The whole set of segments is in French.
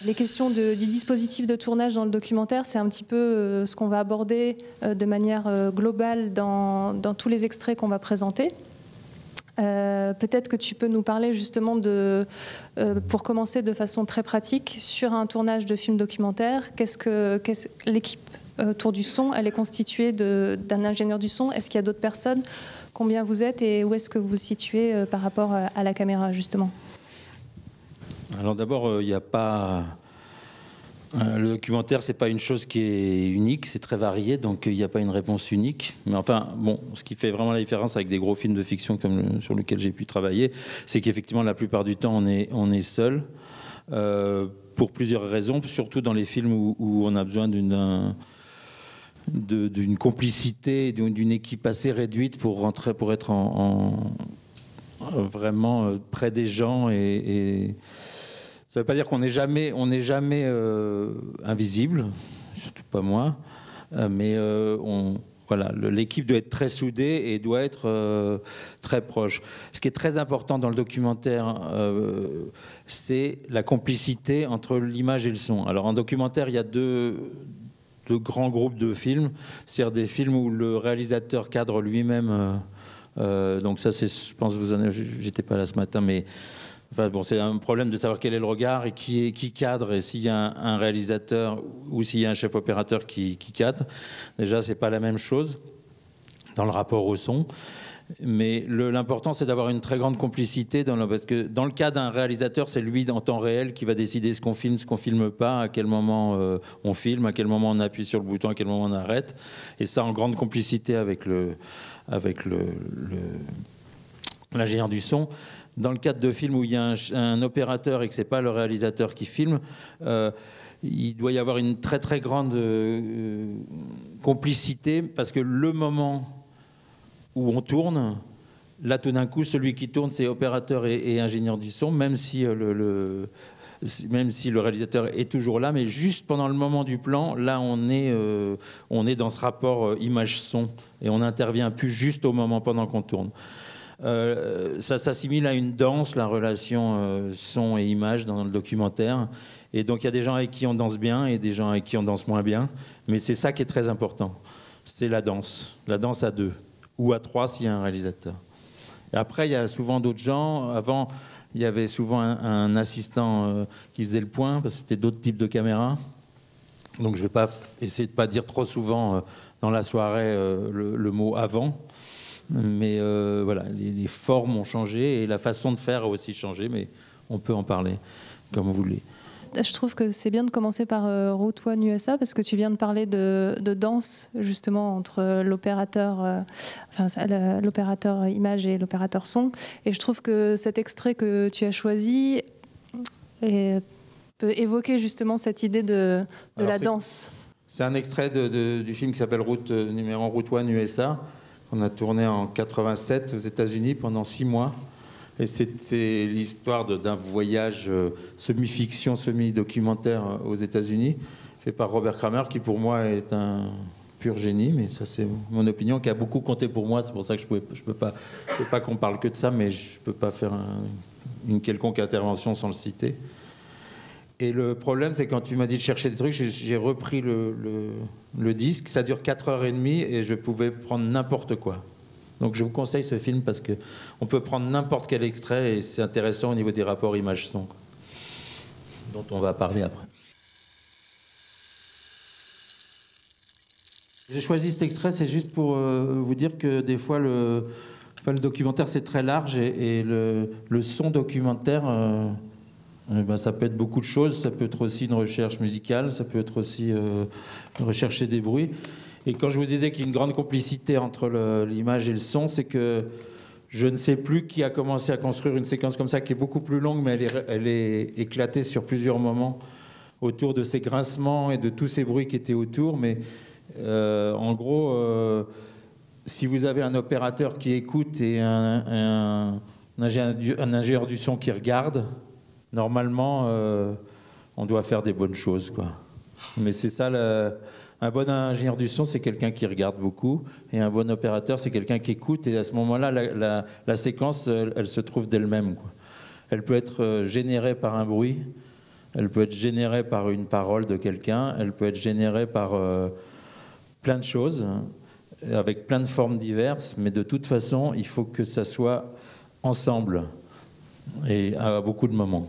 Les questions du dispositif de tournage dans le documentaire, c'est un petit peu ce qu'on va aborder de manière globale dans tous les extraits qu'on va présenter. Peut-être que tu peux nous parler justement pour commencer de façon très pratique, sur un tournage de film documentaire, l'équipe autour du son, elle est constituée d'un ingénieur du son. Est-ce qu'il y a d'autres personnes? Combien vous êtes et où est-ce que vous vous situez par rapport à la caméra, justement? Alors d'abord, il n'y a pas... Le documentaire, c'est pas une chose qui est unique, c'est très varié, donc il n'y a pas une réponse unique. Mais enfin, bon, ce qui fait vraiment la différence avec des gros films de fiction sur lesquels j'ai pu travailler, c'est qu'effectivement, la plupart du temps, on est seul, pour plusieurs raisons, surtout dans les films où on a besoin d'une complicité, d'une équipe assez réduite pour être vraiment près des gens et ça ne veut pas dire qu'on n'est jamais invisible, surtout pas moi, mais voilà, l'équipe doit être très soudée et doit être très proche. Ce qui est très important dans le documentaire, c'est la complicité entre l'image et le son. Alors en documentaire, il y a deux grands groupes de films, c'est-à-dire des films où le réalisateur cadre lui-même. Donc ça, je pense, j'étais pas là ce matin, mais enfin, bon, c'est un problème de savoir quel est le regard et qui cadre, et s'il y a un réalisateur ou s'il y a un chef opérateur qui cadre. Déjà, c'est pas la même chose dans le rapport au son. Mais l'important, c'est d'avoir une très grande complicité parce que dans le cas d'un réalisateur, c'est lui en temps réel qui va décider ce qu'on filme pas, à quel moment on filme, à quel moment on appuie sur le bouton, à quel moment on arrête. Et ça en grande complicité avec l'ingénieur du son. Dans le cadre de films où il y a un opérateur et que c'est pas le réalisateur qui filme, il doit y avoir une très très grande complicité, parce que le moment où on tourne, là tout d'un coup celui qui tourne c'est opérateur et ingénieur du son, même si le réalisateur est toujours là, mais juste pendant le moment du plan, là on est dans ce rapport image-son et on n'intervient plus juste au moment pendant qu'on tourne. Ça s'assimile à une danse, la relation son et image dans le documentaire. Et donc il y a des gens avec qui on danse bien et des gens avec qui on danse moins bien. Mais c'est ça qui est très important. C'est la danse à deux ou à trois s'il y a un réalisateur. Et après, il y a souvent d'autres gens. Avant, il y avait souvent un assistant qui faisait le point, parce que c'était d'autres types de caméras. Donc je ne vais pas essayer de ne pas dire trop souvent dans la soirée le mot avant. Mais voilà, les formes ont changé et la façon de faire a aussi changé, mais on peut en parler comme vous voulez. Je trouve que c'est bien de commencer par Route One USA, parce que tu viens de parler de danse justement entre l'opérateur image et l'opérateur son. Et je trouve que cet extrait que tu as choisi peut évoquer justement cette idée de la danse. C'est un extrait du film qui s'appelle Route One USA. On a tourné en 87 aux États-Unis pendant 6 mois. Et c'est l'histoire d'un voyage semi-fiction, semi-documentaire aux États-Unis, fait par Robert Kramer, qui pour moi est un pur génie, mais ça c'est mon opinion, qui a beaucoup compté pour moi. C'est pour ça que je peux pas qu'on parle que de ça, mais je peux pas faire une quelconque intervention sans le citer. Et le problème, c'est quand tu m'as dit de chercher des trucs, j'ai repris le disque. Ça dure 4h30 et je pouvais prendre n'importe quoi. Donc je vous conseille ce film parce qu'on peut prendre n'importe quel extrait et c'est intéressant au niveau des rapports image-son, dont on va parler après. J'ai choisi cet extrait, c'est juste pour vous dire que des fois le documentaire c'est très large et le son documentaire... ça peut être beaucoup de choses, ça peut être aussi une recherche musicale, ça peut être aussi rechercher des bruits. Et quand je vous disais qu'il y a une grande complicité entre l'image et le son, c'est que je ne sais plus qui a commencé à construire une séquence comme ça, qui est beaucoup plus longue, mais elle est éclatée sur plusieurs moments autour de ces grincements et de tous ces bruits qui étaient autour. Mais en gros, si vous avez un opérateur qui écoute et un ingénieur du son qui regarde, normalement, on doit faire des bonnes choses, quoi. Mais c'est ça, un bon ingénieur du son, c'est quelqu'un qui regarde beaucoup, et un bon opérateur, c'est quelqu'un qui écoute, et à ce moment-là, la séquence, elle se trouve d'elle-même, quoi. Elle peut être générée par un bruit, elle peut être générée par une parole de quelqu'un, elle peut être générée par plein de choses, avec plein de formes diverses, mais de toute façon, il faut que ça soit ensemble, et à beaucoup de moments.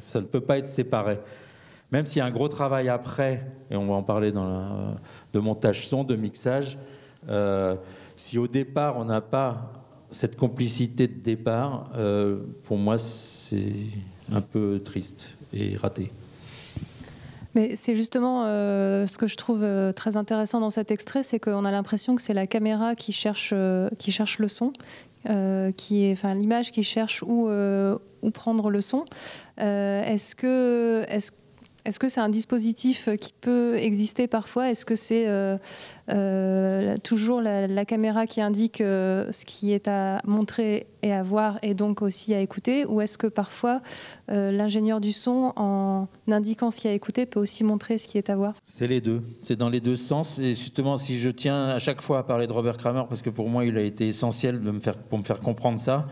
Ça ne peut pas être séparé. Même s'il y a un gros travail après, et on va en parler de montage son, de mixage, si au départ on n'a pas cette complicité de départ, pour moi c'est un peu triste et raté. Mais c'est justement ce que je trouve très intéressant dans cet extrait, c'est qu'on a l'impression que c'est la caméra qui cherche le son, l'image qui cherche où prendre le son. Est-ce que c'est un dispositif qui peut exister parfois? Est-ce que c'est toujours la caméra qui indique ce qui est à montrer et à voir et donc aussi à écouter? Ou est-ce que parfois l'ingénieur du son, en indiquant ce qui est à écouter, peut aussi montrer ce qui est à voir? C'est les deux. C'est dans les deux sens. Et justement, si je tiens à chaque fois à parler de Robert Kramer, parce que pour moi, il a été essentiel pour me faire comprendre ça,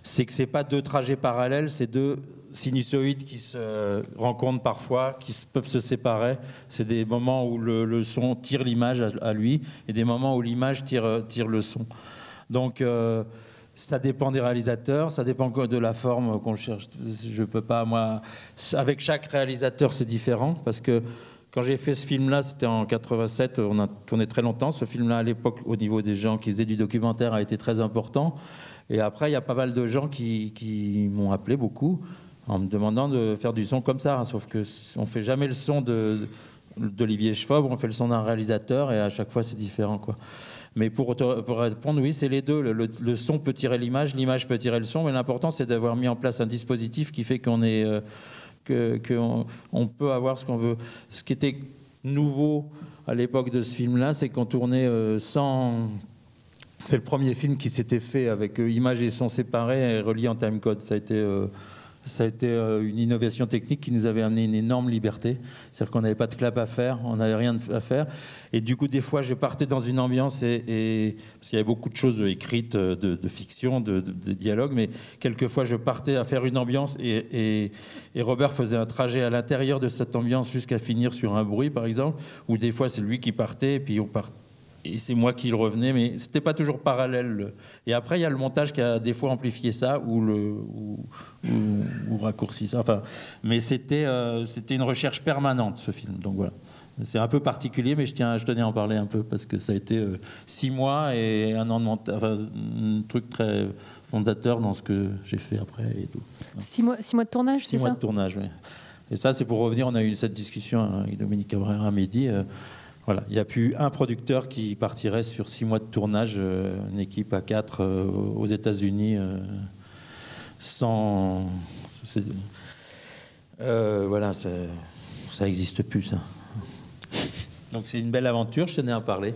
c'est que ce n'est pas deux trajets parallèles, c'est deux sinusoïdes qui se rencontrent parfois, qui peuvent se séparer. C'est des moments où le son tire l'image à lui et des moments où l'image tire le son. Donc ça dépend des réalisateurs, ça dépend de la forme qu'on cherche. Je peux pas, moi, avec chaque réalisateur c'est différent, parce que quand j'ai fait ce film-là, c'était en 87, on a tourné très longtemps. Ce film-là, à l'époque, au niveau des gens qui faisaient du documentaire, a été très important. Et après, il y a pas mal de gens qui m'ont appelé beaucoup en me demandant de faire du son comme ça. Hein, sauf qu'on ne fait jamais le son d'Olivier Schwab, on fait le son d'un réalisateur et à chaque fois, c'est différent, quoi. Mais pour répondre, oui, c'est les deux. Le son peut tirer l'image peut tirer le son. Mais l'important, c'est d'avoir mis en place un dispositif qui fait qu'on est... qu'on peut avoir ce qu'on veut. Ce qui était nouveau à l'époque de ce film-là, c'est qu'on tournait sans... C'est le premier film qui s'était fait avec images et son séparés et reliés en timecode. Ça a été une innovation technique qui nous avait amené une énorme liberté. C'est-à-dire qu'on n'avait pas de clap à faire, on n'avait rien à faire. Et du coup, des fois, je partais dans une ambiance, parce qu'il y avait beaucoup de choses écrites, de fiction, de dialogue, mais quelquefois, je partais à faire une ambiance et Robert faisait un trajet à l'intérieur de cette ambiance jusqu'à finir sur un bruit, par exemple, ou des fois, c'est lui qui partait, et puis on partait. Et c'est moi qui le revenais, mais c'était pas toujours parallèle. Et après, il y a le montage qui a des fois amplifié ça ou raccourci ça. Enfin, mais c'était une recherche permanente, ce film. Donc voilà. C'est un peu particulier, mais je tenais à en parler un peu parce que ça a été 6 mois et un an de montage. Enfin, un truc très fondateur dans ce que j'ai fait après et tout. 6 mois de tournage, c'est ça? 6 mois de tournage, oui. Et ça, c'est pour revenir. On a eu cette discussion avec Dominique Cabrera à midi. Voilà, il n'y a plus un producteur qui partirait sur 6 mois de tournage, une équipe à 4 aux États-Unis, sans. Voilà, ça n'existe plus, ça. Donc c'est une belle aventure, je tenais à en parler.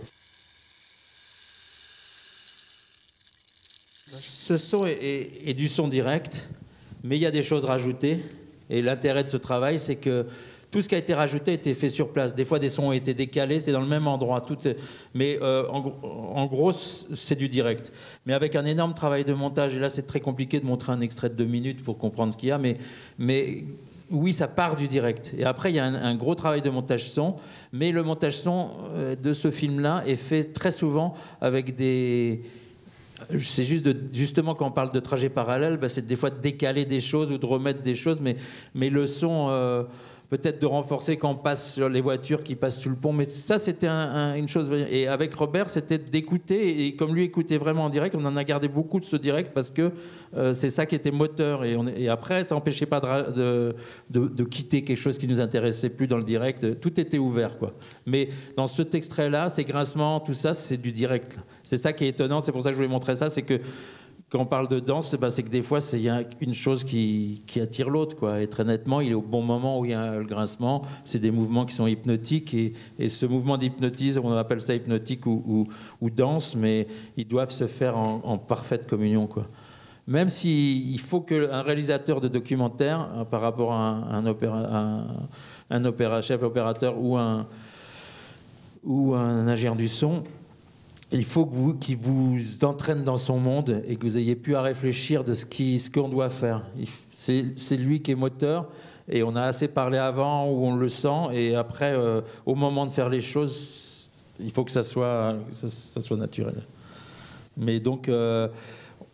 Ce son est du son direct, mais il y a des choses rajoutées. Et l'intérêt de ce travail, c'est que tout ce qui a été rajouté a été fait sur place. Des fois, des sons ont été décalés, c'est dans le même endroit. Mais en gros, c'est du direct. Mais avec un énorme travail de montage. Et là, c'est très compliqué de montrer un extrait de 2 minutes pour comprendre ce qu'il y a. Mais oui, ça part du direct. Et après, il y a un gros travail de montage son. Mais le montage son de ce film-là est fait très souvent avec des... C'est justement quand on parle de trajet parallèle, c'est des fois de décaler des choses ou de remettre des choses. Mais le son... peut-être de renforcer quand on passe sur les voitures qui passent sous le pont, mais ça c'était une chose. Et avec Robert, c'était d'écouter, et comme lui écoutait vraiment en direct, on en a gardé beaucoup de ce direct parce que c'est ça qui était moteur. Et après, ça n'empêchait pas de quitter quelque chose qui nous intéressait plus dans le direct. Tout était ouvert, quoi. Mais dans cet extrait-là, ces grincements, tout ça, c'est du direct. C'est ça qui est étonnant. C'est pour ça que je voulais montrer ça, c'est que quand on parle de danse, c'est que des fois, il y a une chose qui attire l'autre, quoi. Et très nettement, il est au bon moment où il y a le grincement. C'est des mouvements qui sont hypnotiques. Et ce mouvement d'hypnotisme, on appelle ça hypnotique ou danse, mais ils doivent se faire en parfaite communion, quoi. Même s'il faut qu'un réalisateur de documentaire, par rapport à un chef opérateur ou un ingénieur du son, il faut qu'il vous entraîne dans son monde et que vous ayez pu à réfléchir de ce qu'on doit faire. C'est lui qui est moteur et on a assez parlé avant où on le sent et après, au moment de faire les choses, il faut que ça soit naturel. Mais donc,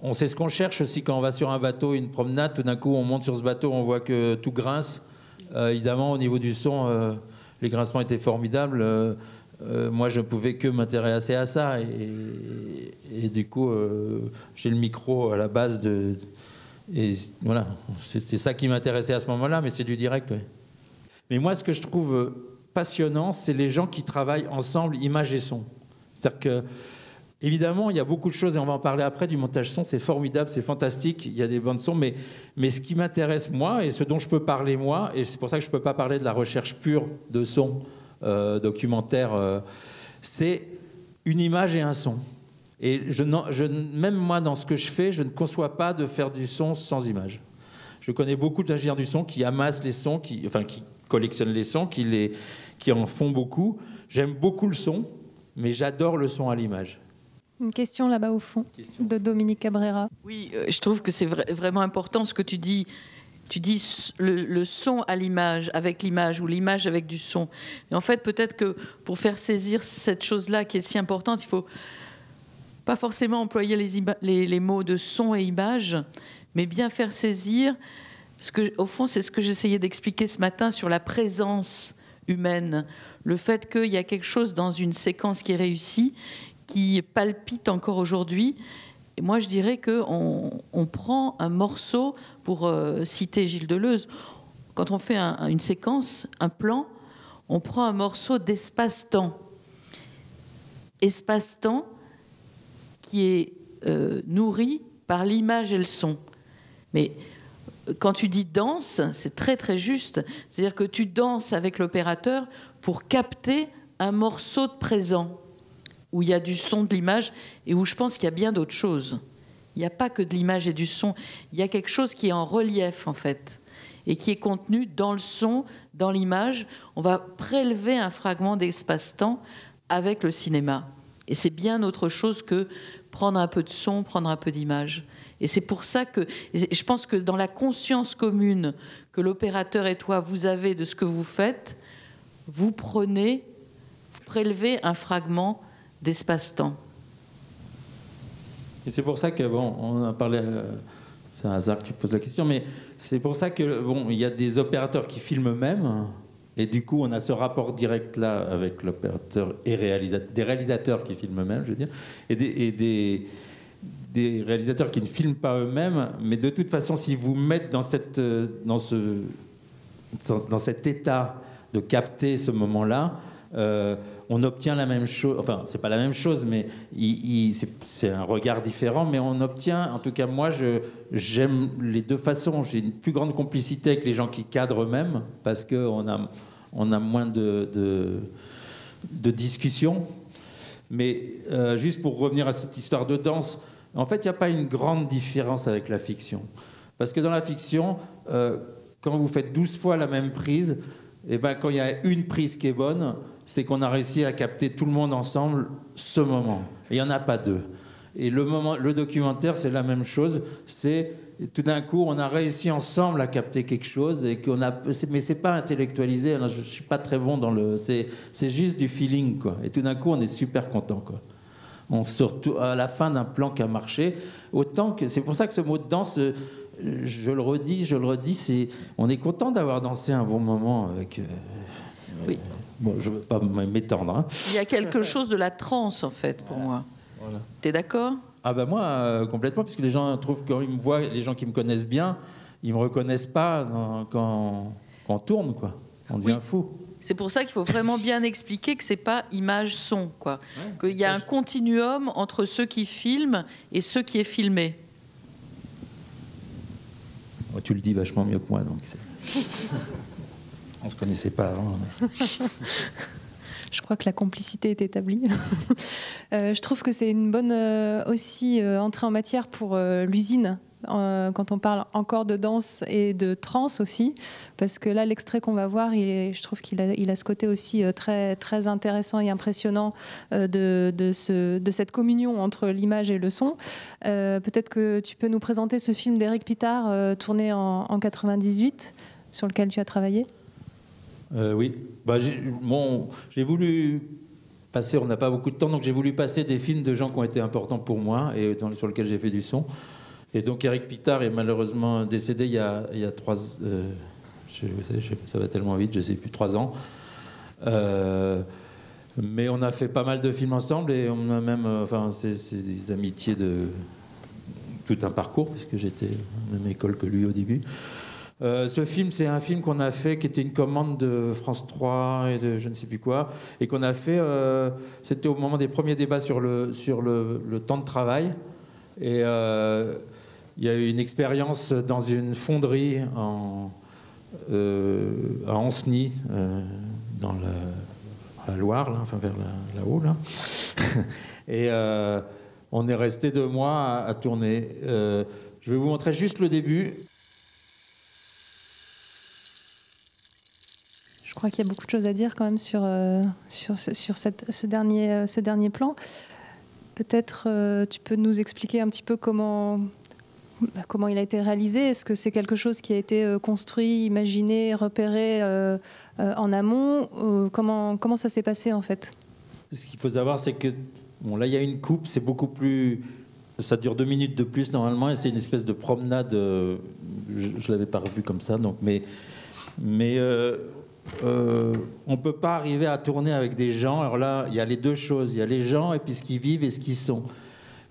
on sait ce qu'on cherche aussi quand on va sur un bateau, une promenade, tout d'un coup on monte sur ce bateau, on voit que tout grince. Évidemment, au niveau du son, les grincements étaient formidables. Moi, je ne pouvais que m'intéresser à ça. Et du coup, j'ai le micro à la base et voilà, c'était ça qui m'intéressait à ce moment-là, mais c'est du direct, ouais. Mais moi, ce que je trouve passionnant, c'est les gens qui travaillent ensemble, image et son. C'est-à-dire que, évidemment, il y a beaucoup de choses, et on va en parler après, du montage son, c'est formidable, c'est fantastique, il y a des bandes son, mais ce qui m'intéresse, moi, et ce dont je peux parler, moi, et c'est pour ça que je ne peux pas parler de la recherche pure de son, documentaire, c'est une image et un son. Et même moi, dans ce que je fais, je ne conçois pas de faire du son sans image. Je connais beaucoup d'ingénieurs du son qui amassent les sons, qui collectionnent les sons, qui en font beaucoup. J'aime beaucoup le son, mais j'adore le son à l'image. Une question là-bas au fond, de Dominique Cabrera. Oui, je trouve que c'est vraiment important ce que tu dis. Tu dis le son à l'image, avec l'image, ou l'image avec du son. Et en fait, peut-être que pour faire saisir cette chose-là qui est si importante, il ne faut pas forcément employer les mots de son et image, mais bien faire saisir, au fond, c'est ce que j'essayais d'expliquer ce matin sur la présence humaine. Le fait qu'il y a quelque chose dans une séquence qui est réussie, qui palpite encore aujourd'hui. Et moi, je dirais qu'on prend un morceau, pour citer Gilles Deleuze, quand on fait une séquence, un plan, on prend un morceau d'espace-temps. Espace-temps qui est nourri par l'image et le son. Mais quand tu dis danse, c'est très très juste. C'est-à-dire que tu danses avec l'opérateur pour capter un morceau de présent, où il y a du son, de l'image, et où je pense qu'il y a bien d'autres choses. Il n'y a pas que de l'image et du son. Il y a quelque chose qui est en relief, en fait, et qui est contenu dans le son, dans l'image. On va prélever un fragment d'espace-temps avec le cinéma. Et c'est bien autre chose que prendre un peu de son, prendre un peu d'image. Et c'est pour ça que je pense que dans la conscience commune que l'opérateur et toi, vous avez de ce que vous faites, vous prélevez un fragment d'espace-temps. Et c'est pour ça que, bon, on a parlé, c'est un hasard que tu poses la question, mais c'est pour ça que, bon, il y a des opérateurs qui filment eux-mêmes, et du coup, on a ce rapport direct là avec l'opérateur et des réalisateurs qui filment eux-mêmes, je veux dire, et des réalisateurs qui ne filment pas eux-mêmes, mais de toute façon, s'ils vous mettent dans cet état de capter ce moment-là, on obtient la même chose, enfin c'est pas la même chose, mais c'est un regard différent, mais on obtient, en tout cas moi j'aime les deux façons. J'ai une plus grande complicité avec les gens qui cadrent eux-mêmes, parce qu'on a moins de discussions. Mais juste pour revenir à cette histoire de danse, en fait il n'y a pas une grande différence avec la fiction, parce que dans la fiction, quand vous faites 12 fois la même prise, et ben, quand il y a une prise qui est bonne, c'est qu'on a réussi à capter tout le monde ensemble ce moment. Et il n'y en a pas deux. Et le documentaire, c'est la même chose. C'est tout d'un coup, on a réussi ensemble à capter quelque chose, et mais c'est pas intellectualisé. Alors, je suis pas très bon c'est juste du feeling, quoi. Et tout d'un coup, on est super content, quoi. On sort à la fin d'un plan qui a marché. C'est pour ça que ce mot de danse, je le redis, on est content d'avoir dansé un bon moment avec. Oui. Bon, je ne veux pas m'étendre. Hein. Il y a quelque chose de la transe, en fait, pour moi. Voilà. T'es d'accord ? Ah ben moi, complètement, puisque les gens trouvent, quand ils me voient, les gens qui me connaissent bien, ils me reconnaissent pas quand on tourne, quoi. On devient fou. C'est pour ça qu'il faut vraiment bien expliquer que c'est pas image-son, quoi. Qu'il y a un continuum entre ceux qui filment et ceux qui est filmé. Tu le dis vachement mieux que moi, donc on se connaissait pas avant. Je crois que la complicité est établie. Je trouve que c'est une bonne aussi entrée en matière pour l'usine, quand on parle encore de danse et de trance aussi, parce que là, l'extrait qu'on va voir, je trouve qu'il a ce côté aussi très, très intéressant et impressionnant de cette communion entre l'image et le son. Peut-être que tu peux nous présenter ce film d'Éric Pitard, tourné en 98, sur lequel tu as travaillé. Oui, j'ai voulu passer, on n'a pas beaucoup de temps, donc j'ai voulu passer des films de gens qui ont été importants pour moi et sur lesquels j'ai fait du son. Et donc Éric Pitard est malheureusement décédé il y a 3 ça va tellement vite, je ne sais plus, 3 ans. Mais on a fait pas mal de films ensemble et on a même, c'est des amitiés de tout un parcours, puisque j'étais à la même école que lui au début. Ce film, c'est un film qu'on a fait, qui était une commande de France 3 et de je ne sais plus quoi, et qu'on a fait, c'était au moment des premiers débats sur le temps de travail. Et il y a eu une expérience dans une fonderie à Ancenis, dans la Loire, là, enfin vers là-haut. Là. Et on est resté 2 mois à tourner. Je vais vous montrer juste le début. Je crois qu'il y a beaucoup de choses à dire quand même sur ce dernier plan. Peut-être tu peux nous expliquer un petit peu comment il a été réalisé. Est-ce que c'est quelque chose qui a été construit, imaginé, repéré en amont? Comment ça s'est passé en fait? Ce qu'il faut savoir, c'est que là il y a une coupe, c'est beaucoup plus... Ça dure 2 minutes de plus normalement et c'est une espèce de promenade. Je ne l'avais pas revu comme ça, donc, mais on ne peut pas arriver à tourner avec des gens. Alors là, il y a les 2 choses. Il y a les gens et puis ce qu'ils vivent et ce qu'ils sont.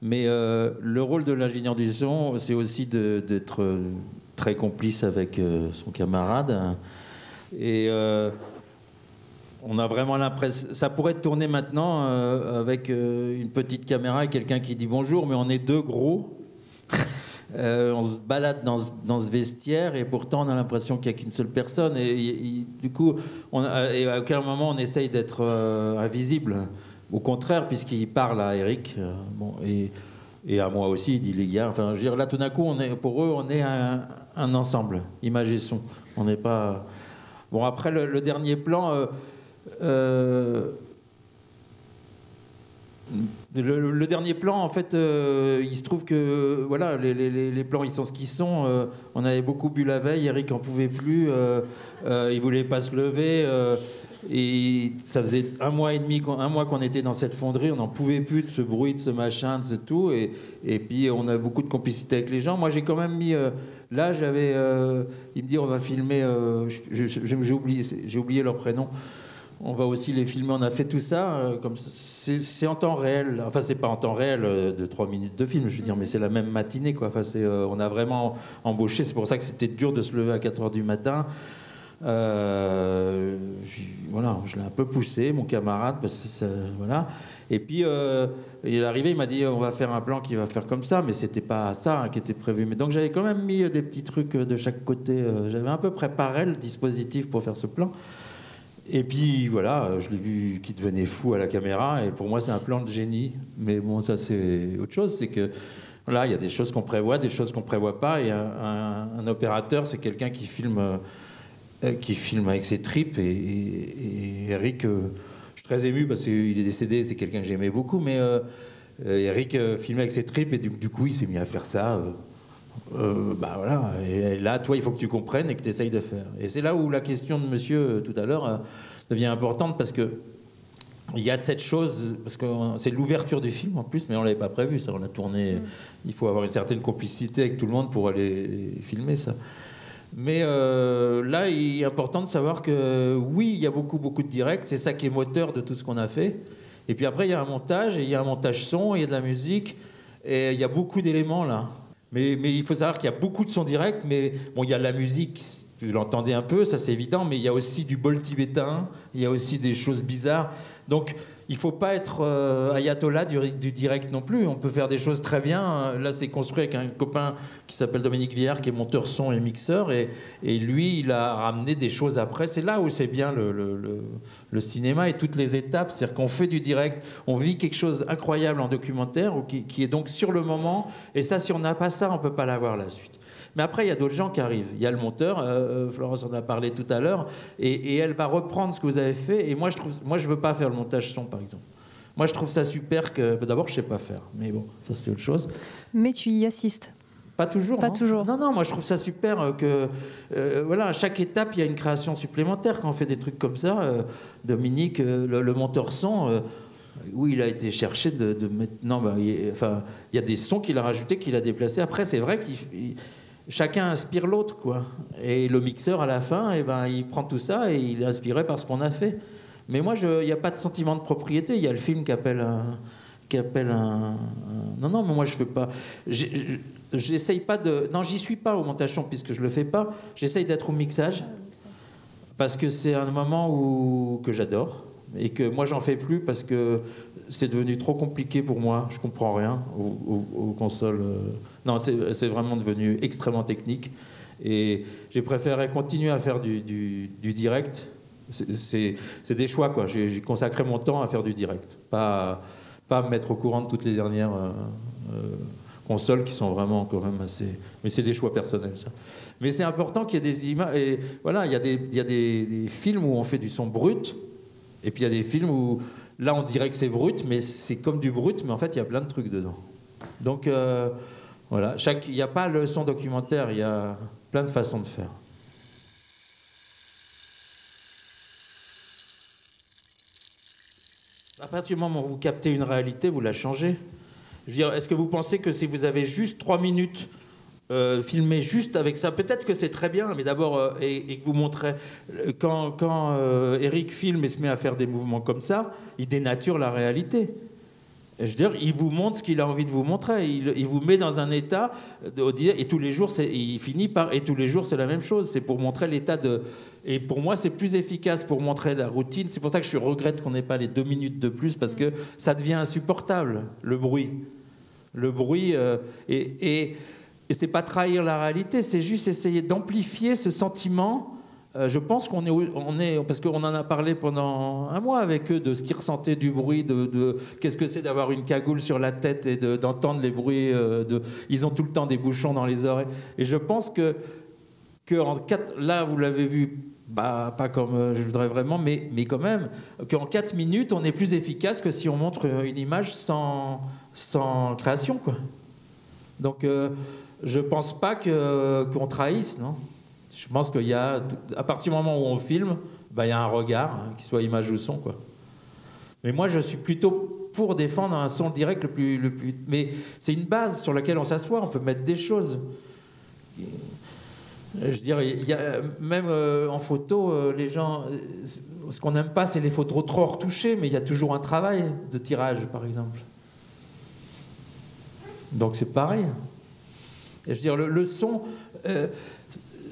Mais le rôle de l'ingénieur du son, c'est aussi d'être très complice avec son camarade. Et on a vraiment l'impression... Ça pourrait être tourné maintenant avec une petite caméra et quelqu'un qui dit bonjour, mais on est 2 gros. On se balade dans ce vestiaire et pourtant on a l'impression qu'il n'y a qu'une seule personne et du coup et à aucun moment on essaye d'être invisible, au contraire, puisqu'il parle à Eric et à moi aussi, il dit les gars, enfin je veux dire, là tout d'un coup pour eux on est un ensemble, image et son, on n'est pas... Bon, après le dernier plan, le dernier plan, en fait, il se trouve que voilà, les plans, ils sont ce qu'ils sont. On avait beaucoup bu la veille, Eric en pouvait plus, il voulait pas se lever. Et ça faisait un mois qu'on était dans cette fonderie, on n'en pouvait plus de ce bruit, de ce machin, de ce tout. Et puis on a beaucoup de complicité avec les gens. Moi, j'ai quand même mis... là, j'avais... il me dit, on va filmer... j'ai oublié leur prénom. On va aussi les filmer, on a fait tout ça, comme c'est en temps réel. Enfin, c'est pas en temps réel de 3 minutes de film, je veux dire, mais c'est la même matinée, quoi. Enfin, on a vraiment embauché, c'est pour ça que c'était dur de se lever à 4h du matin. Voilà, je l'ai un peu poussé, mon camarade, parce que ça, voilà. Et puis, il est arrivé, il m'a dit, on va faire un plan qui va faire comme ça, mais c'était pas ça qui était prévu. Mais donc, j'avais quand même mis des petits trucs de chaque côté. J'avais un peu préparé le dispositif pour faire ce plan. Et puis voilà, je l'ai vu qui devenait fou à la caméra, et pour moi c'est un plan de génie. Mais bon, ça c'est autre chose, c'est que là il y a des choses qu'on prévoit, des choses qu'on prévoit pas, et un opérateur c'est quelqu'un qui filme avec ses tripes, et Eric, je suis très ému parce qu'il est décédé, c'est quelqu'un que j'aimais beaucoup, mais Eric filmait avec ses tripes, et du coup il s'est mis à faire ça. Bah voilà, et là, toi, il faut que tu comprennes et que tu essayes de faire. Et c'est là où la question de monsieur tout à l'heure devient importante, parce que il y a cette chose, parce que c'est l'ouverture du film en plus, mais on l'avait pas prévu, ça, on a tourné. Il faut avoir une certaine complicité avec tout le monde pour aller filmer ça. Mais là, il est important de savoir que oui, il y a beaucoup de directs, c'est ça qui est moteur de tout ce qu'on a fait. Et puis après, il y a un montage, et il y a un montage son, il y a de la musique, et il y a beaucoup d'éléments là. Mais il faut savoir qu'il y a beaucoup de sons directs, mais bon, il y a de la musique, vous l'entendez un peu, ça c'est évident, mais il y a aussi du bol tibétain, il y a aussi des choses bizarres. Donc il faut pas être ayatollah du direct non plus. On peut faire des choses très bien. Là, c'est construit avec un copain qui s'appelle Dominique Villard, qui est monteur son et mixeur, et lui, il a ramené des choses après. C'est là où c'est bien le cinéma et toutes les étapes. C'est-à-dire qu'on fait du direct, on vit quelque chose incroyable en documentaire, qui est donc sur le moment. Et ça, si on n'a pas ça, on peut pas l'avoir la suite. Mais après, il y a d'autres gens qui arrivent. Il y a le monteur, Florence en a parlé tout à l'heure, et elle va reprendre ce que vous avez fait. Et moi, je veux pas faire le montage son, par exemple. Moi, je trouve ça super que... D'abord, je sais pas faire, mais bon, ça c'est autre chose. Mais tu y assistes. Pas toujours. Pas toujours. Non, moi je trouve ça super que... voilà, à chaque étape, il y a une création supplémentaire. Quand on fait des trucs comme ça, Dominique, le monteur son... oui, il a été cherché de mettre... Non, il y a des sons qu'il a rajoutés, qu'il a déplacés. Après, c'est vrai chacun inspire l'autre, quoi. Et le mixeur, à la fin, il prend tout ça et il est inspiré par ce qu'on a fait. Mais moi, il n'y a pas de sentiment de propriété. Il y a le film qui appelle un... Non, mais moi, je ne fais pas... J'essaye pas de... Non, j'y suis pas au montage son, puisque je ne le fais pas. J'essaye d'être au mixage, parce que c'est un moment que j'adore. Et que moi, j'en fais plus, parce que c'est devenu trop compliqué pour moi. Je comprends rien aux consoles... Non, c'est vraiment devenu extrêmement technique. Et j'ai préféré continuer à faire du direct. C'est des choix, quoi. J'ai consacré mon temps à faire du direct. Pas me mettre au courant de toutes les dernières consoles qui sont vraiment quand même assez... Mais c'est des choix personnels, ça. Mais c'est important qu'il y ait des images... Et voilà, il y a des films où on fait du son brut. Et puis il y a des films où... Là, on dirait que c'est brut, mais c'est comme du brut, mais en fait, il y a plein de trucs dedans. Donc... voilà, il n'y a pas le son documentaire, il y a plein de façons de faire. À partir du moment où vous captez une réalité, vous la changez. Je veux dire, est-ce que vous pensez que si vous avez juste 3 minutes filmé juste avec ça, peut-être que c'est très bien, mais d'abord, et que vous montrez, quand Eric filme et se met à faire des mouvements comme ça, il dénature la réalité. Je veux dire, il vous montre ce qu'il a envie de vous montrer. Il vous met dans un état de dire, et tous les jours, il finit par, et tous les jours, c'est la même chose. C'est pour montrer l'état de... Et pour moi, c'est plus efficace pour montrer la routine. C'est pour ça que je regrette qu'on n'ait pas les 2 minutes de plus, parce que ça devient insupportable, le bruit. Le bruit, et c'est pas trahir la réalité, c'est juste essayer d'amplifier ce sentiment. Je pense qu'on est, parce qu'on en a parlé pendant un mois avec eux, de ce qu'ils ressentaient du bruit, de qu'est-ce que c'est d'avoir une cagoule sur la tête et d'entendre les bruits. Ils ont tout le temps des bouchons dans les oreilles. Et je pense que là, vous l'avez vu, pas comme je voudrais vraiment, mais quand même, qu'en 4 minutes, on est plus efficace que si on montre une image sans création, quoi. Donc, je pense pas qu'on trahisse, non ? Je pense qu'il y a, à partir du moment où on filme, il y a un regard, qu'il soit image ou son, quoi. Mais moi, je suis plutôt pour défendre un son direct le plus... Mais c'est une base sur laquelle on s'assoit, on peut mettre des choses. Je veux dire, même en photo, les gens... Ce qu'on n'aime pas, c'est les photos trop retouchées, mais il y a toujours un travail de tirage, par exemple. Donc c'est pareil. Et je veux dire, le son...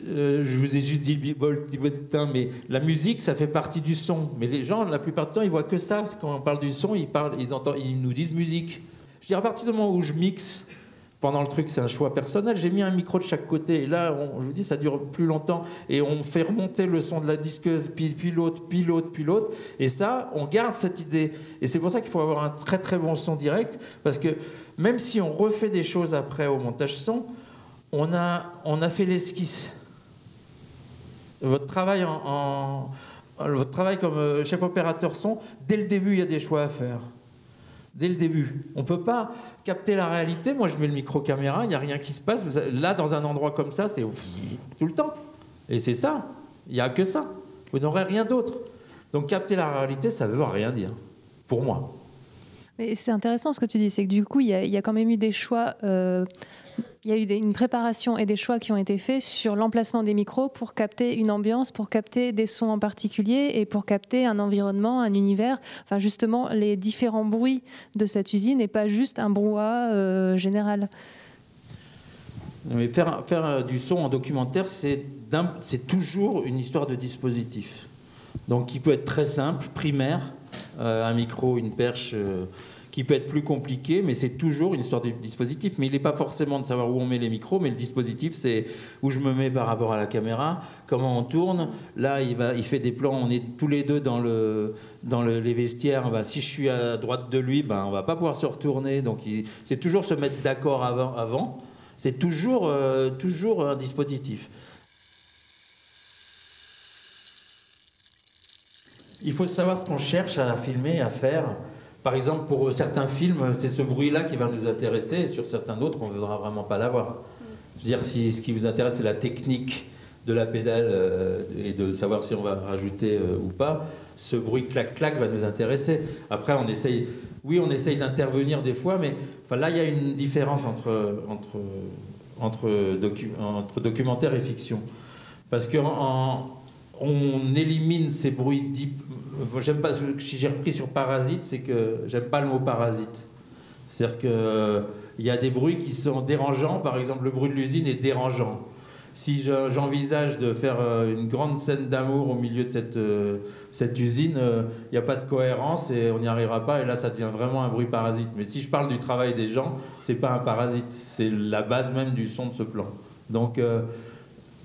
je vous ai juste dit le bulletin, mais la musique, ça fait partie du son. Mais les gens, la plupart du temps, ils voient que ça. Quand on parle du son, ils nous disent musique. Je dis, à partir du moment où je mixe, pendant le truc, c'est un choix personnel, j'ai mis un micro de chaque côté. Et là, je vous dis, ça dure plus longtemps. Et on fait remonter le son de la disqueuse, puis l'autre, puis l'autre, puis l'autre. Et ça, on garde cette idée. Et c'est pour ça qu'il faut avoir un très, très bon son direct. Parce que même si on refait des choses après au montage son, on a fait l'esquisse. Votre travail votre travail comme chef opérateur son, dès le début, il y a des choix à faire. Dès le début. On ne peut pas capter la réalité. Moi, je mets le micro-caméra, il n'y a rien qui se passe. Là, dans un endroit comme ça, c'est tout le temps. Et c'est ça. Il n'y a que ça. Vous n'aurez rien d'autre. Donc, capter la réalité, ça ne veut rien dire. Pour moi. Mais c'est intéressant ce que tu dis. C'est que du coup, il y a quand même eu des choix... Il y a eu une préparation et des choix qui ont été faits sur l'emplacement des micros pour capter une ambiance, pour capter des sons en particulier et pour capter un environnement, un univers. Enfin, justement, les différents bruits de cette usine et pas juste un brouhaha général. Mais faire du son en documentaire, c'est toujours une histoire de dispositif. Donc, il peut être très simple, primaire, un micro, une perche, qui peut être plus compliqué, mais c'est toujours une histoire de dispositif. Mais il n'est pas forcément de savoir où on met les micros, mais le dispositif, c'est où je me mets par rapport à la caméra, comment on tourne. Là, il fait des plans, on est tous les deux dans les vestiaires. Ben, si je suis à droite de lui, ben, on ne va pas pouvoir se retourner. Donc, c'est toujours se mettre d'accord avant. C'est toujours un dispositif. Il faut savoir ce qu'on cherche à filmer, à faire. Par exemple, pour certains films, c'est ce bruit-là qui va nous intéresser, et sur certains autres, on ne voudra vraiment pas l'avoir. Je veux dire, si ce qui vous intéresse, c'est la technique de la pédale et de savoir si on va rajouter ou pas, ce bruit clac-clac va nous intéresser. Après, on essaye d'intervenir des fois, mais enfin, là, il y a une différence entre documentaire et fiction. Parce qu'on élimine ces bruits deep. J'aime pas, si j'ai repris sur parasite, c'est que j'aime pas le mot parasite. C'est-à-dire qu'il y a des bruits qui sont dérangeants. Par exemple, le bruit de l'usine est dérangeant. Si j'envisage de faire une grande scène d'amour au milieu de cette usine, il n'y a pas de cohérence et on n'y arrivera pas. Et là, ça devient vraiment un bruit parasite. Mais si je parle du travail des gens, c'est pas un parasite. C'est la base même du son de ce plan. Donc,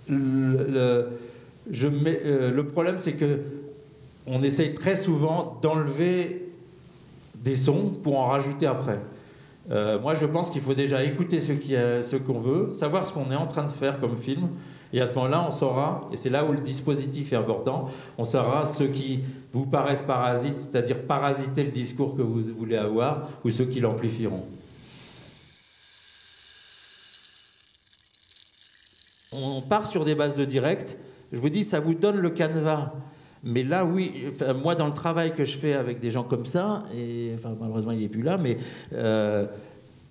le problème, c'est que on essaye très souvent d'enlever des sons pour en rajouter après. Moi, je pense qu'il faut déjà écouter ce qu'on veut, savoir ce qu'on est en train de faire comme film, et à ce moment-là, on saura, et c'est là où le dispositif est important, on saura ceux qui vous paraissent parasites, c'est-à-dire parasiter le discours que vous voulez avoir, ou ceux qui l'amplifieront. On part sur des bases de direct. Je vous dis, ça vous donne le canevas. Mais là, oui, enfin, moi, dans le travail que je fais avec des gens comme ça, et enfin, malheureusement, il n'est plus là, mais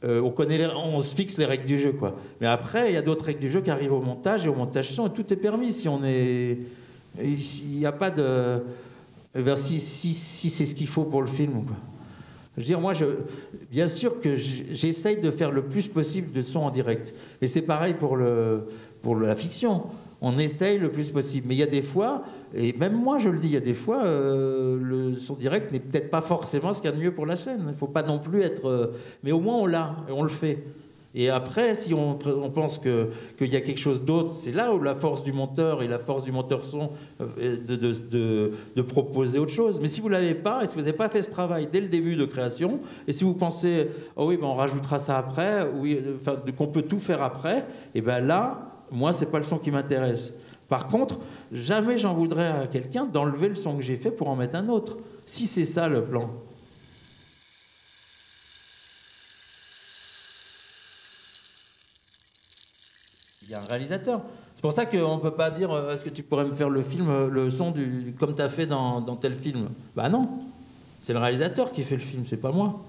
on se fixe les règles du jeu, quoi. Mais après, il y a d'autres règles du jeu qui arrivent au montage, et au montage son, et tout est permis. Si on est... Il n'y a pas de... Si c'est ce qu'il faut pour le film, quoi. Je veux dire, moi, bien sûr que j'essaye de faire le plus possible de son en direct. Mais c'est pareil pour la fiction. On essaye le plus possible. Mais il y a des fois, et même moi je le dis, il y a des fois, le son direct n'est peut-être pas forcément ce qu'il y a de mieux pour la scène. Il ne faut pas non plus être... mais au moins on l'a, et on le fait. Et après, si on pense qu'il y a quelque chose d'autre, c'est là où la force du monteur et la force du monteur son de proposer autre chose. Mais si vous ne l'avez pas, et si vous n'avez pas fait ce travail dès le début de création, et si vous pensez, oh oui, ben on rajoutera ça après, oui, enfin, qu'on peut tout faire après, et bien là... Moi, c'est pas le son qui m'intéresse. Par contre, jamais j'en voudrais à quelqu'un d'enlever le son que j'ai fait pour en mettre un autre. Si c'est ça le plan. Il y a un réalisateur. C'est pour ça qu'on ne peut pas dire est-ce que tu pourrais me faire le film, le son comme tu as fait dans tel film. Bah non. C'est le réalisateur qui fait le film, c'est pas moi.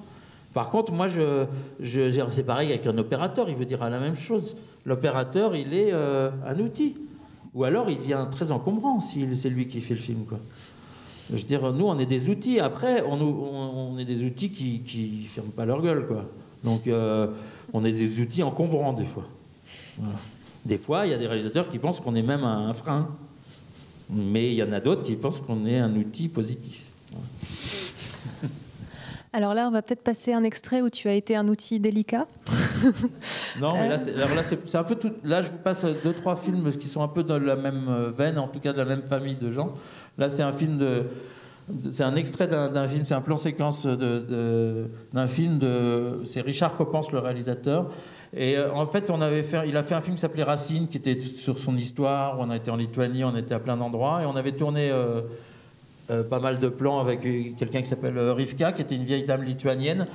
Par contre, moi, c'est pareil avec un opérateur, il veut dire la même chose. L'opérateur, il est un outil. Ou alors, il devient très encombrant si c'est lui qui fait le film, quoi. Je veux dire, nous, on est des outils. Après, on est des outils qui ne ferment pas leur gueule, quoi. Donc, on est des outils encombrants, des fois. Voilà. Des fois, il y a des réalisateurs qui pensent qu'on est même un frein. Mais il y en a d'autres qui pensent qu'on est un outil positif. Voilà. Alors là, on va peut-être passer un extrait où tu as été un outil délicat. Non, mais là, c'est un peu tout. Là, je vous passe 2-3 films qui sont un peu dans la même veine, en tout cas de la même famille de gens. Là, c'est un film c'est un extrait d'un film, c'est un plan séquence d'un film c'est Richard Coppens, le réalisateur. Et en fait, il a fait un film qui s'appelait Racine, qui était sur son histoire. On a été en Lituanie, on était à plein d'endroits, et on avait tourné pas mal de plans avec quelqu'un qui s'appelle Rivka, qui était une vieille dame lituanienne.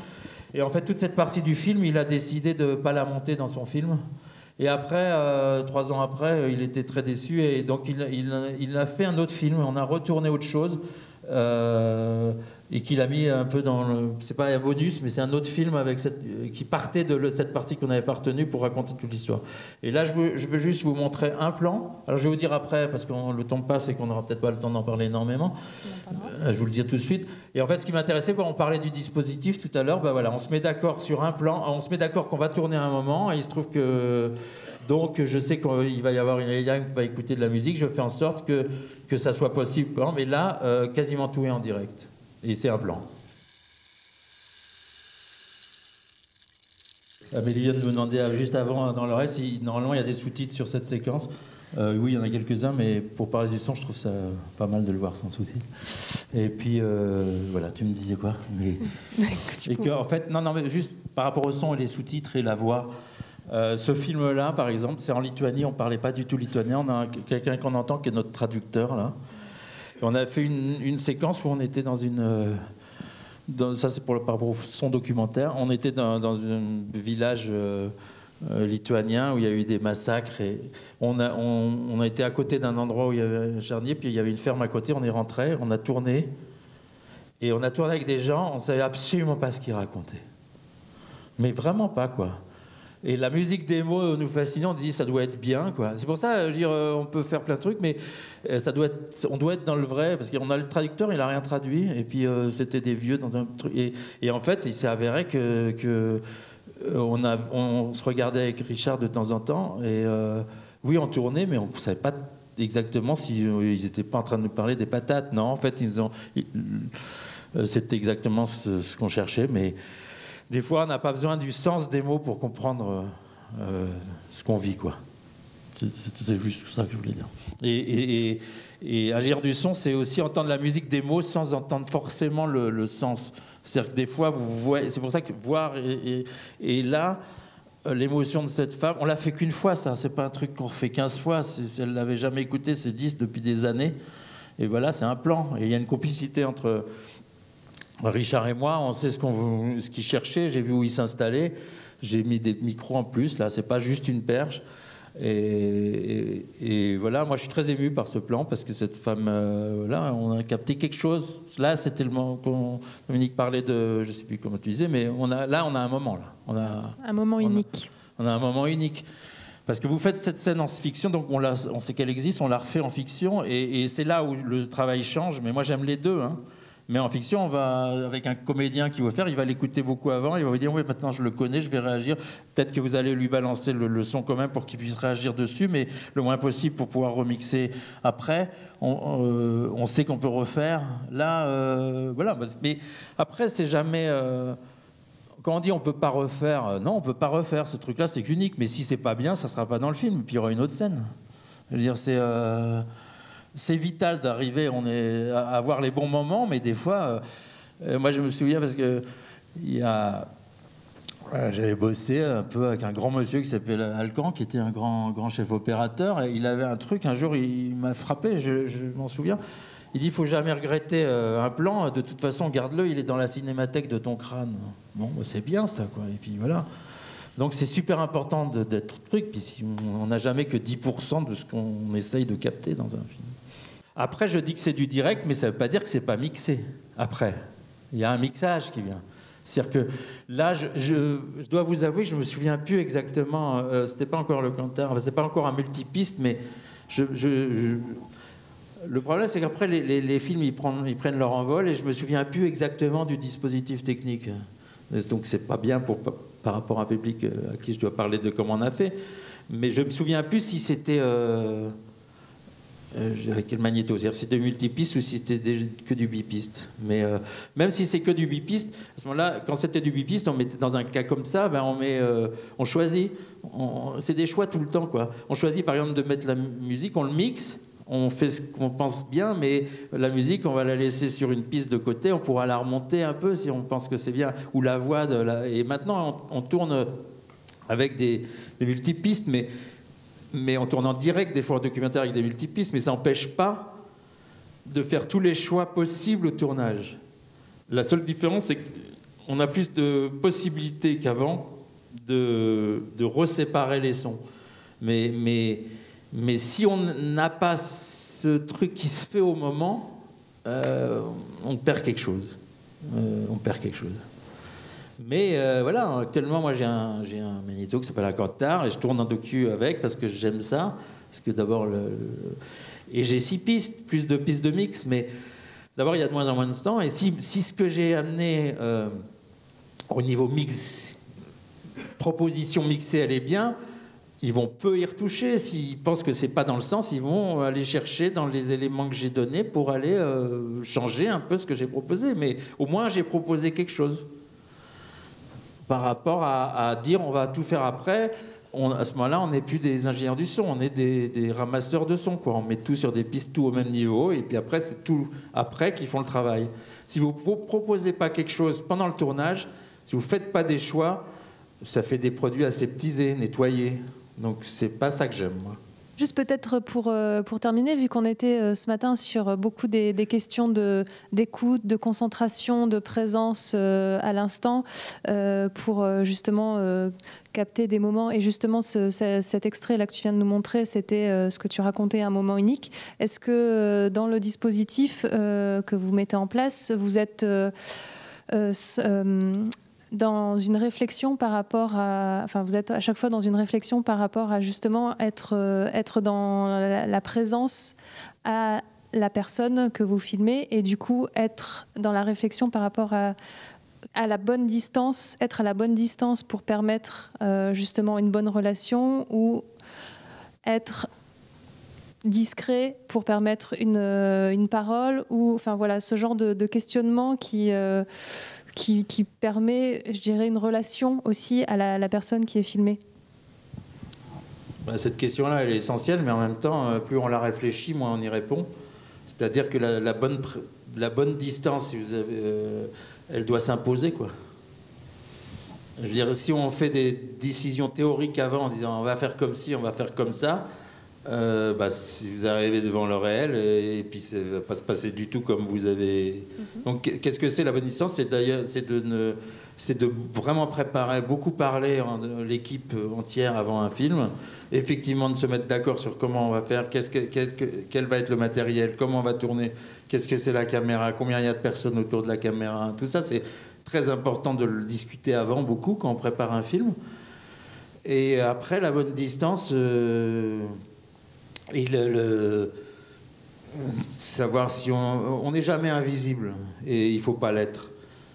Et en fait, toute cette partie du film, il a décidé de ne pas la monter dans son film. Et après, 3 ans après, il était très déçu. Et donc, il a fait un autre film. On a retourné autre chose. Et qu'il a mis un peu dans le... C'est pas un bonus, mais c'est un autre film qui partait de cette partie qu'on n'avait pas retenue pour raconter toute l'histoire. Et là, je veux juste vous montrer un plan. Alors, je vais vous dire après, parce que le temps passe et qu'on n'aura peut-être pas le temps d'en parler énormément. Je vous le dis tout de suite. Et en fait, ce qui m'intéressait, quand on parlait du dispositif tout à l'heure, ben voilà, on se met d'accord sur un plan, on se met d'accord qu'on va tourner à un moment, et il se trouve que... Donc, je sais qu'il va y avoir une Eliane qui va écouter de la musique. Je fais en sorte que ça soit possible. Mais là, quasiment tout est en direct. Et c'est un plan. Amélie vient de me demander juste avant, dans le reste, normalement il y a des sous-titres sur cette séquence. Oui, il y en a quelques-uns, mais pour parler du son, je trouve ça pas mal de le voir sans sous-titres. Et puis, voilà, tu me disais quoi? Et que, en fait, non, mais juste par rapport au son et les sous-titres et la voix, ce film-là, par exemple, c'est en Lituanie, on ne parlait pas du tout lituanien, on a quelqu'un qu'on entend qui est notre traducteur, là. Et on a fait une séquence où on était dans une... ça, c'est par rapport au son documentaire. On était dans un village lituanien où il y a eu des massacres. Et on a été à côté d'un endroit où il y avait un jardinier, puis il y avait une ferme à côté. On est rentré, on a tourné. Et on a tourné avec des gens, on ne savait absolument pas ce qu'ils racontaient. Mais vraiment pas, quoi. Et la musique des mots nous fascinait, on dit ça doit être bien, quoi. C'est pour ça, je veux dire, on peut faire plein de trucs, mais on doit être dans le vrai, parce qu'on a le traducteur, il n'a rien traduit, et puis c'était des vieux dans un truc. Et en fait, il s'est avéré que on se regardait avec Richard de temps en temps, et oui, on tournait, mais on ne savait pas exactement s'ils n'étaient pas en train de nous parler des patates. Non, en fait, c'était exactement ce qu'on cherchait, mais... Des fois, on n'a pas besoin du sens des mots pour comprendre ce qu'on vit, quoi. C'est juste ça que je voulais dire. Et agir du son, c'est aussi entendre la musique des mots sans entendre forcément le sens. C'est-à-dire que des fois, vous voyez, c'est pour ça que voir et là, l'émotion de cette femme, on l'a fait qu'une fois, ça. C'est pas un truc qu'on refait 15 fois. Elle l'avait jamais écouté, ces disques, depuis des années. Et voilà, c'est un plan. Et il y a une complicité entre... Richard et moi, on sait ce qu'il cherchait, j'ai vu où il s'installait, j'ai mis des micros en plus, là, c'est pas juste une perche. Et voilà, moi je suis très ému par ce plan, parce que cette femme, voilà, on a capté quelque chose. Là, c'était le moment qu'on Dominique parlait de, je sais plus comment tu disais, mais on a un moment, là. Un moment unique. On a un moment unique. Parce que vous faites cette scène en fiction, donc on sait qu'elle existe, on la refait en fiction, et c'est là où le travail change, mais moi j'aime les deux, hein. Mais en fiction, on va, avec un comédien qui va faire, il va l'écouter beaucoup avant, il va vous dire, oui, maintenant je le connais, je vais réagir. Peut-être que vous allez lui balancer le son quand même pour qu'il puisse réagir dessus, mais le moins possible pour pouvoir remixer après. On sait qu'on peut refaire. Là, voilà. Mais après, c'est jamais... quand on dit on peut pas refaire, non, on peut pas refaire. Ce truc-là, c'est unique. Mais si c'est pas bien, ça sera pas dans le film. Puis il y aura une autre scène. Je veux dire, c'est vital d'arriver à avoir les bons moments, mais des fois, moi je me souviens parce que j'avais bossé un peu avec un grand monsieur qui s'appelait Alcan, qui était un grand chef opérateur, et il avait un truc, un jour il m'a frappé, je m'en souviens, il dit il faut jamais regretter un plan, de toute façon garde-le, il est dans la cinémathèque de ton crâne. Bon, c'est bien ça, quoi, et puis voilà. Donc c'est super important d'être truc, puis on n'a jamais que 10% de ce qu'on essaye de capter dans un film. Après, je dis que c'est du direct, mais ça ne veut pas dire que c'est pas mixé. Après, il y a un mixage qui vient. C'est-à-dire que là, je dois vous avouer, je me souviens plus exactement. C'était pas encore le Cantar, c'était pas encore un multipiste, mais le problème, c'est qu'après les films, ils prennent leur envol, et je me souviens plus exactement du dispositif technique. Donc c'est pas bien par rapport à un public à qui je dois parler de comment on a fait. Mais je me souviens plus si c'était avec quel magnéto, c'est-à-dire si c'était multipiste ou si c'était que du bipiste. Mais même si c'est que du bipiste, à ce moment-là, quand c'était du bipiste, on mettait dans un cas comme ça, ben on choisit. C'est des choix tout le temps, quoi. On choisit par exemple de mettre la musique, on le mixe. On fait ce qu'on pense bien, mais la musique, on va la laisser sur une piste de côté, on pourra la remonter un peu si on pense que c'est bien, ou la voix Et maintenant, on tourne avec des multipistes, mais on tourne en direct des fois en documentaire avec des multipistes, mais ça n'empêche pas de faire tous les choix possibles au tournage. La seule différence, c'est qu'on a plus de possibilités qu'avant de reséparer les sons. Mais si on n'a pas ce truc qui se fait au moment, on perd quelque chose. Mais voilà, actuellement, moi j'ai un magnéto qui s'appelle un Cantar et je tourne un docu avec parce que j'aime ça. Parce que d'abord, et j'ai 6 pistes, plus de pistes de mix, mais d'abord il y a de moins en moins de temps. Et si ce que j'ai amené au niveau mix, proposition mixée, elle est bien, ils vont peu y retoucher. S'ils pensent que c'est pas dans le sens, ils vont aller chercher dans les éléments que j'ai donnés pour aller changer un peu ce que j'ai proposé. Mais au moins, j'ai proposé quelque chose. Par rapport à dire on va tout faire après, à ce moment-là, on n'est plus des ingénieurs du son, on est des ramasseurs de son, quoi. On met tout sur des pistes, tout au même niveau, et puis après, c'est tout après qu'ils font le travail. Si vous ne proposez pas quelque chose pendant le tournage, si vous ne faites pas des choix, ça fait des produits aseptisés, nettoyés. Donc, c'est pas ça que j'aime, moi. Juste peut-être pour terminer, vu qu'on était ce matin sur beaucoup des questions d'écoute, de concentration, de présence à l'instant, pour justement capter des moments, et justement cet extrait là que tu viens de nous montrer, c'était ce que tu racontais, un moment unique. Est-ce que dans le dispositif que vous mettez en place, vous êtes dans une réflexion par rapport à... Enfin, vous êtes à chaque fois dans une réflexion par rapport à justement être dans la présence à la personne que vous filmez, et du coup être dans la réflexion par rapport à la bonne distance, être à la bonne distance pour permettre justement une bonne relation, ou être discret pour permettre une parole, ou enfin voilà, ce genre de questionnement qui permet, je dirais, une relation aussi à la personne qui est filmée. Cette question-là, elle est essentielle, mais en même temps, plus on la réfléchit, moins on y répond. C'est-à-dire que la bonne distance, si vous avez, elle doit s'imposer, quoi. Je veux dire, si on fait des décisions théoriques avant en disant on va faire comme ci, on va faire comme ça, si vous arrivez devant le réel, et puis ça ne va pas se passer du tout comme vous avez... Donc qu'est-ce que c'est la bonne distance? C'est de vraiment préparer, beaucoup parler l'équipe entière avant un film, effectivement de se mettre d'accord sur comment on va faire, quel va être le matériel, comment on va tourner, qu'est-ce que c'est la caméra, combien il y a de personnes autour de la caméra, tout ça c'est très important de le discuter avant, beaucoup, quand on prépare un film. Et après, la bonne distance... Et savoir si on n'est jamais invisible, et il ne faut pas l'être.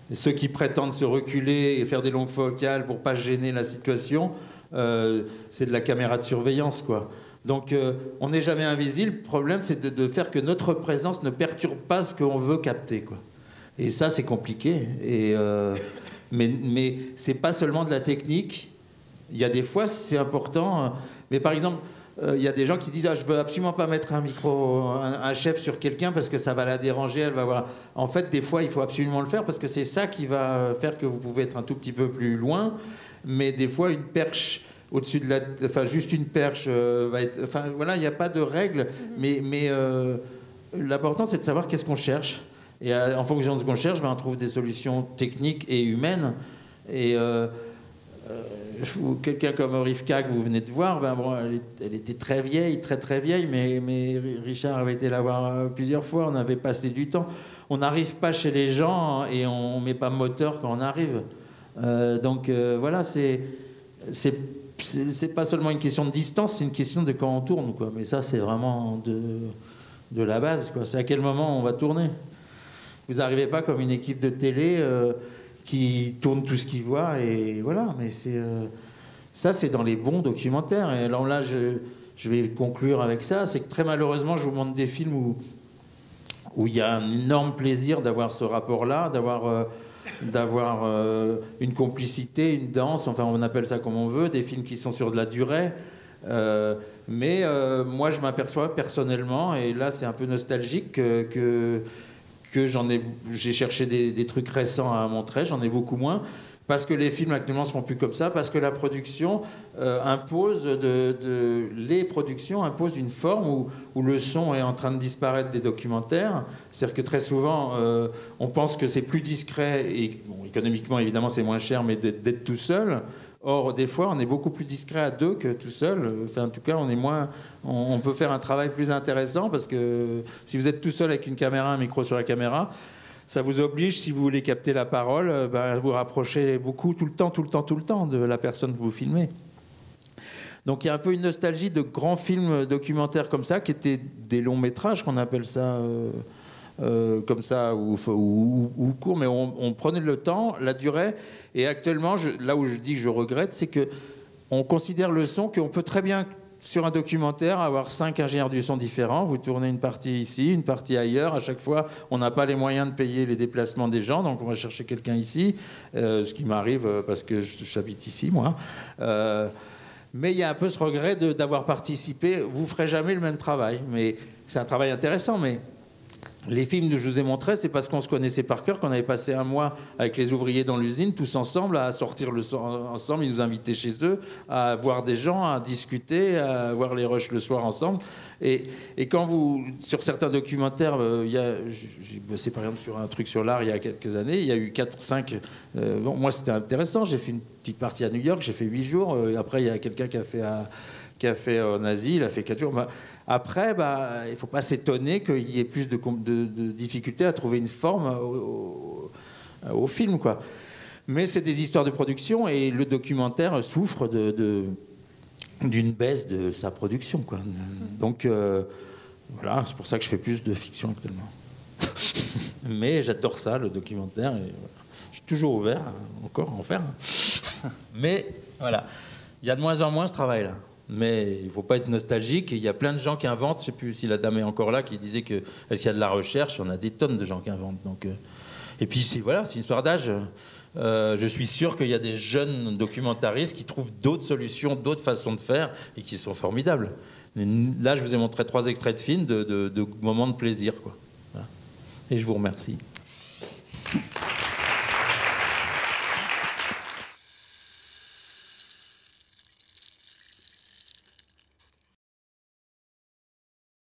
Et ceux qui prétendent se reculer et faire des longues focales pour ne pas gêner la situation, c'est de la caméra de surveillance, quoi. Donc on n'est jamais invisible. Le problème, c'est de faire que notre présence ne perturbe pas ce qu'on veut capter, quoi. Et ça, c'est compliqué. Mais ce n'est pas seulement de la technique. Il y a des fois, c'est important. Mais par exemple... Il y a des gens qui disent je veux absolument pas mettre un micro, un chef sur quelqu'un parce que ça va la déranger, elle va voir. En fait, des fois, il faut absolument le faire parce que c'est ça qui va faire que vous pouvez être un tout petit peu plus loin. Mais des fois, une perche au-dessus de juste une perche va être. Enfin, voilà, il n'y a pas de règle. Mais l'important, c'est de savoir qu'est-ce qu'on cherche. Et en fonction de ce qu'on cherche, on trouve des solutions techniques et humaines. Et quelqu'un comme Rivka que vous venez de voir, elle était très vieille, très très vieille, mais Richard avait été la voir plusieurs fois, on avait passé du temps. On n'arrive pas chez les gens et on ne met pas moteur quand on arrive. Donc voilà, c'est pas seulement une question de distance, c'est une question de quand on tourne, quoi. Mais ça, c'est vraiment de la base, quoi. C'est à quel moment on va tourner. Vous n'arrivez pas comme une équipe de télé... qui tourne tout ce qu'il voit, et voilà. Mais ça, c'est dans les bons documentaires. Et alors là, je vais conclure avec ça. C'est que très malheureusement, je vous montre des films où il y a un énorme plaisir d'avoir ce rapport-là, d'avoir une complicité, une danse, enfin on appelle ça comme on veut, des films qui sont sur de la durée. Mais moi, je m'aperçois personnellement, et là, c'est un peu nostalgique, que j'ai cherché des trucs récents à montrer, j'en ai beaucoup moins, parce que les films actuellement se font plus comme ça, parce que la production impose les productions imposent une forme où le son est en train de disparaître des documentaires. C'est-à-dire que très souvent, on pense que c'est plus discret, et bon, économiquement évidemment c'est moins cher, mais d'être tout seul. Or, des fois, on est beaucoup plus discret à deux que tout seul. Enfin, en tout cas, on peut faire un travail plus intéressant, parce que si vous êtes tout seul avec une caméra, un micro sur la caméra, ça vous oblige, si vous voulez capter la parole, à vous rapprocher beaucoup, tout le temps de la personne que vous filmez. Donc, il y a un peu une nostalgie de grands films documentaires comme ça, qui étaient des longs métrages, qu'on appelle ça... comme ça, ou court, mais on prenait le temps, la durée. Et actuellement, là où je dis que je regrette, c'est que on considère le son qu'on peut très bien, sur un documentaire, avoir 5 ingénieurs du son différents. Vous tournez une partie ici, une partie ailleurs. À chaque fois, on n'a pas les moyens de payer les déplacements des gens, donc on va chercher quelqu'un ici, ce qui m'arrive parce que j'habite ici, moi. Mais il y a un peu ce regret d'avoir participé. Vous ne ferez jamais le même travail, mais c'est un travail intéressant, mais... Les films que je vous ai montrés, c'est parce qu'on se connaissait par cœur, qu'on avait passé un mois avec les ouvriers dans l'usine, tous ensemble, à sortir le soir ensemble. Ils nous invitaient chez eux, à voir des gens, à discuter, à voir les rushs le soir ensemble. Et quand vous, sur certains documentaires, j'ai bossé par exemple sur un truc sur l'art il y a quelques années, il y a eu 4-5... bon, moi, c'était intéressant. J'ai fait une petite partie à New York, j'ai fait 8 jours. Après, il y a quelqu'un qui a fait en Asie, il a fait 4 jours. Après, il ne faut pas s'étonner qu'il y ait plus de difficultés à trouver une forme au film, quoi. Mais c'est des histoires de production et le documentaire souffre d'une baisse de sa production, quoi. Donc, voilà, c'est pour ça que je fais plus de fiction actuellement. Mais j'adore ça, le documentaire. Et voilà. Je suis toujours ouvert encore à en faire. Mais voilà, il y a de moins en moins ce travail-là. Mais il ne faut pas être nostalgique. Il y a plein de gens qui inventent. Je ne sais plus si la dame est encore là, qui disait que est-ce qu'il y a de la recherche. On a des tonnes de gens qui inventent. Donc, et puis c'est une histoire d'âge. Je suis sûr qu'il y a des jeunes documentaristes qui trouvent d'autres solutions, d'autres façons de faire et qui sont formidables. Là, je vous ai montré 3 extraits de films de moments de plaisir, quoi. Voilà. Et je vous remercie.